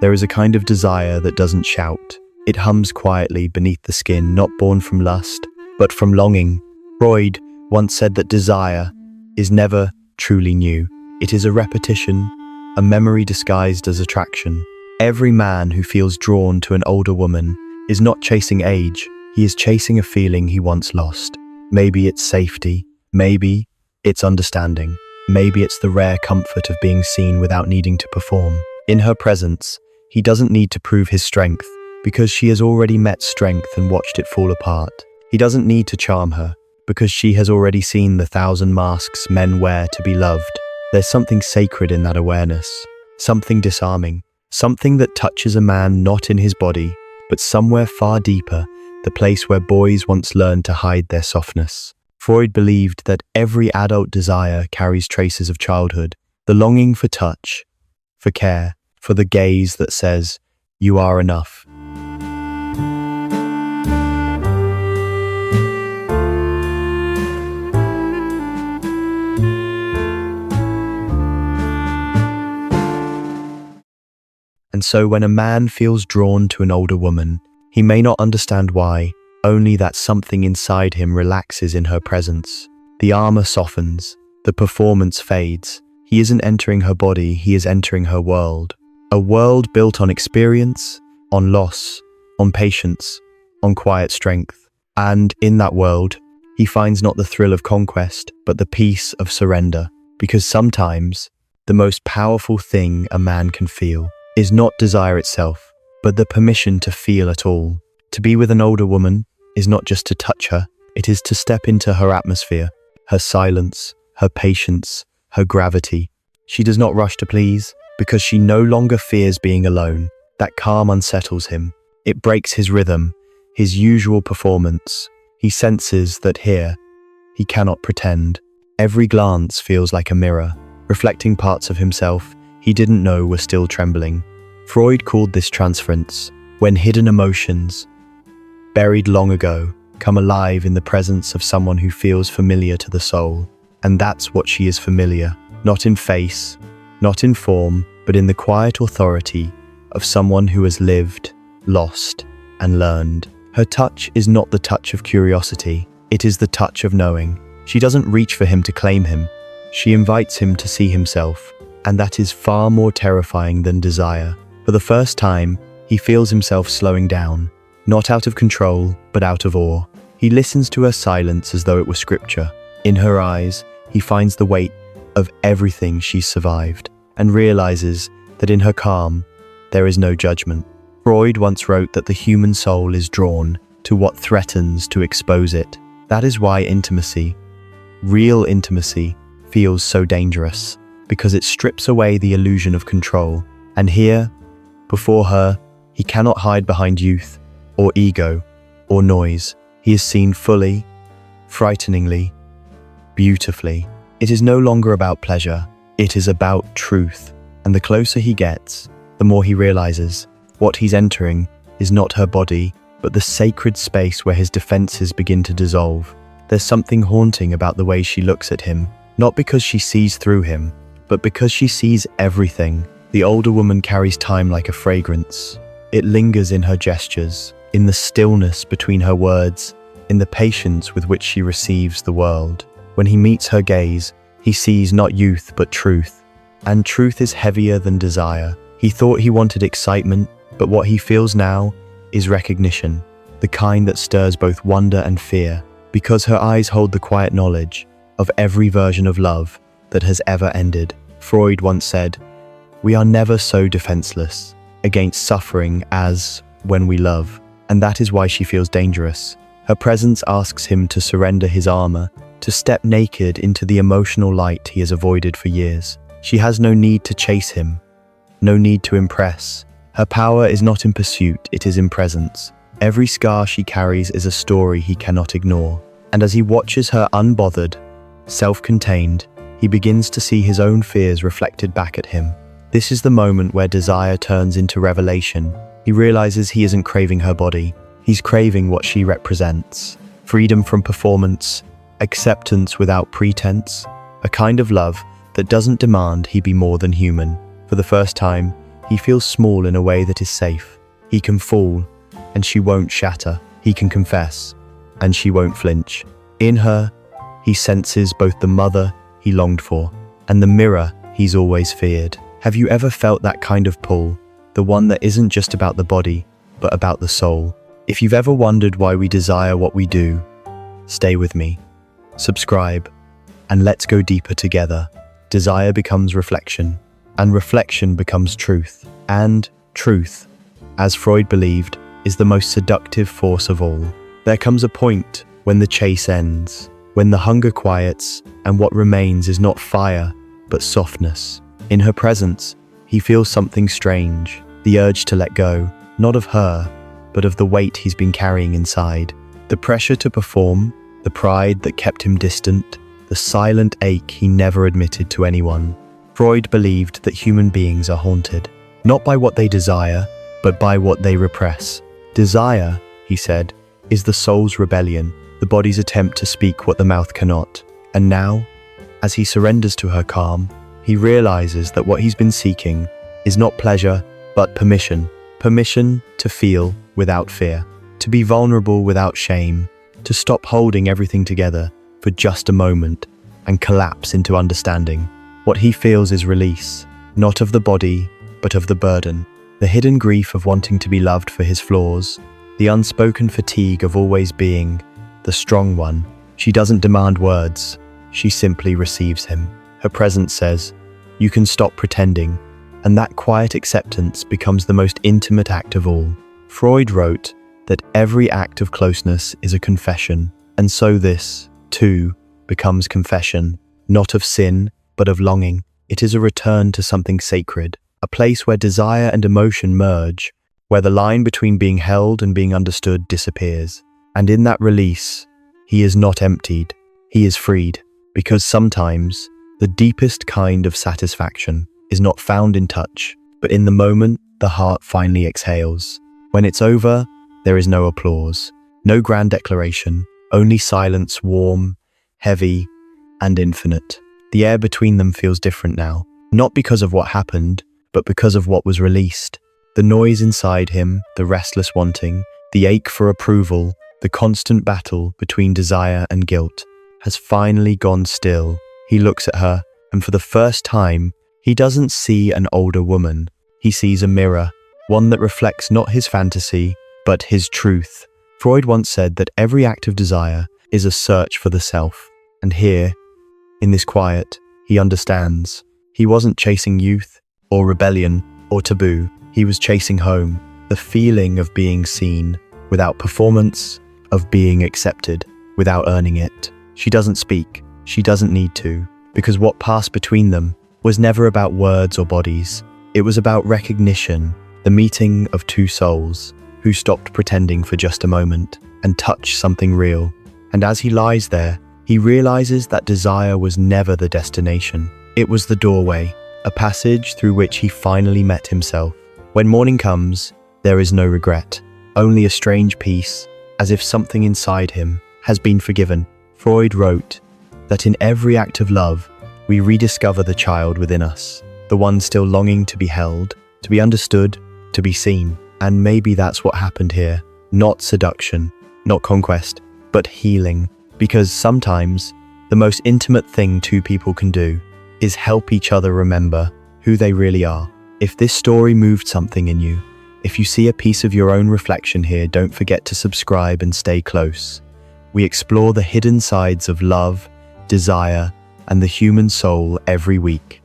There is a kind of desire that doesn't shout. It hums quietly beneath the skin, not born from lust, but from longing. Freud once said that desire is never truly new. It is a repetition, a memory disguised as attraction. Every man who feels drawn to an older woman is not chasing age. He is chasing a feeling he once lost. Maybe it's safety. Maybe it's understanding. Maybe it's the rare comfort of being seen without needing to perform. In her presence, he doesn't need to prove his strength, because she has already met strength and watched it fall apart. He doesn't need to charm her, because she has already seen the 1,000 masks men wear to be loved. There's something sacred in that awareness, something disarming, something that touches a man not in his body, but somewhere far deeper, the place where boys once learned to hide their softness. Freud believed that every adult desire carries traces of childhood, the longing for touch, for care, for the gaze that says, "You are enough." And so when a man feels drawn to an older woman, he may not understand why, only that something inside him relaxes in her presence. The armor softens, the performance fades. He isn't entering her body, he is entering her world. A world built on experience, on loss, on patience, on quiet strength. And in that world, he finds not the thrill of conquest, but the peace of surrender. Because sometimes, the most powerful thing a man can feel is not desire itself, but the permission to feel at all. To be with an older woman is not just to touch her, it is to step into her atmosphere, her silence, her patience, her gravity. She does not rush to please, because she no longer fears being alone. That calm unsettles him. It breaks his rhythm, his usual performance. He senses that here, he cannot pretend. Every glance feels like a mirror, reflecting parts of himself he didn't know were still trembling. Freud called this transference, when hidden emotions, buried long ago, come alive in the presence of someone who feels familiar to the soul. And that's what she is familiar, not in face, not in form, but in the quiet authority of someone who has lived, lost, and learned. Her touch is not the touch of curiosity, it is the touch of knowing. She doesn't reach for him to claim him, she invites him to see himself, and that is far more terrifying than desire. For the first time, he feels himself slowing down, not out of control, but out of awe. He listens to her silence as though it were scripture. In her eyes, he finds the weight of everything she's survived, and realizes that in her calm, there is no judgment. Freud once wrote that the human soul is drawn to what threatens to expose it. That is why intimacy, real intimacy, feels so dangerous, because it strips away the illusion of control. And here, before her, he cannot hide behind youth, or ego, or noise. He is seen fully, frighteningly, beautifully. It is no longer about pleasure, it is about truth. And the closer he gets, the more he realizes what he's entering is not her body, but the sacred space where his defenses begin to dissolve. There's something haunting about the way she looks at him, not because she sees through him, but because she sees everything. The older woman carries time like a fragrance. It lingers in her gestures, in the stillness between her words, in the patience with which she receives the world. When he meets her gaze, he sees not youth but truth. And truth is heavier than desire. He thought he wanted excitement, but what he feels now is recognition, the kind that stirs both wonder and fear, because her eyes hold the quiet knowledge of every version of love that has ever ended. Freud once said, "We are never so defenseless against suffering as when we love." And that is why she feels dangerous. Her presence asks him to surrender his armor, to step naked into the emotional light he has avoided for years. She has no need to chase him, no need to impress. Her power is not in pursuit, it is in presence. Every scar she carries is a story he cannot ignore. And as he watches her unbothered, self-contained, he begins to see his own fears reflected back at him. This is the moment where desire turns into revelation. He realizes he isn't craving her body, he's craving what she represents. Freedom from performance, acceptance without pretense, a kind of love that doesn't demand he be more than human. For the first time, He feels small in a way that is safe. He can fall, and she won't shatter. He can confess, and she won't flinch. In her, he senses both the mother he longed for and the mirror he's always feared. Have you ever felt that kind of pull? The one that isn't just about the body, but about the soul. If you've ever wondered why we desire what we do, stay with me. Subscribe, and let's go deeper together. Desire becomes reflection, and reflection becomes truth. And truth, as Freud believed, is the most seductive force of all. There comes a point when the chase ends, when the hunger quiets, and what remains is not fire, but softness. In her presence, he feels something strange, the urge to let go, not of her, but of the weight he's been carrying inside. The pressure to perform, the pride that kept him distant, the silent ache he never admitted to anyone. Freud believed that human beings are haunted, not by what they desire, but by what they repress. Desire, he said, is the soul's rebellion, the body's attempt to speak what the mouth cannot. And now, as he surrenders to her calm, he realizes that what he's been seeking is not pleasure, but permission. Permission to feel without fear, to be vulnerable without shame, to stop holding everything together for just a moment and collapse into understanding. What he feels is release, not of the body, but of the burden, the hidden grief of wanting to be loved for his flaws, the unspoken fatigue of always being the strong one. She doesn't demand words, she simply receives him. Her presence says, "You can stop pretending," and that quiet acceptance becomes the most intimate act of all. Freud wrote that every act of closeness is a confession, and so this, too, becomes confession, not of sin, but of longing. It is a return to something sacred, a place where desire and emotion merge, where the line between being held and being understood disappears. And in that release, he is not emptied, he is freed, because sometimes the deepest kind of satisfaction is not found in touch, but in the moment the heart finally exhales. When it's over, there is no applause, no grand declaration, only silence, warm, heavy, and infinite. The air between them feels different now, not because of what happened, but because of what was released. The noise inside him, the restless wanting, the ache for approval, the constant battle between desire and guilt, has finally gone still. He looks at her, and for the first time, he doesn't see an older woman. He sees a mirror, one that reflects not his fantasy, but his truth. Freud once said that every act of desire is a search for the self. And here, in this quiet, he understands. He wasn't chasing youth, or rebellion, or taboo. He was chasing home, the feeling of being seen, without performance, of being accepted, without earning it. She doesn't speak. She doesn't need to, because what passed between them was never about words or bodies. It was about recognition, the meeting of two souls who stopped pretending for just a moment and touched something real. And as he lies there, he realizes that desire was never the destination. It was the doorway, a passage through which he finally met himself. When morning comes, there is no regret, only a strange peace, as if something inside him has been forgiven. Freud wrote that in every act of love, we rediscover the child within us, the one still longing to be held, to be understood, to be seen. And maybe that's what happened here. Not seduction, not conquest, but healing. Because sometimes, the most intimate thing two people can do is help each other remember who they really are. If this story moved something in you, if you see a piece of your own reflection here, don't forget to subscribe and stay close. We explore the hidden sides of love, desire, and the human soul every week.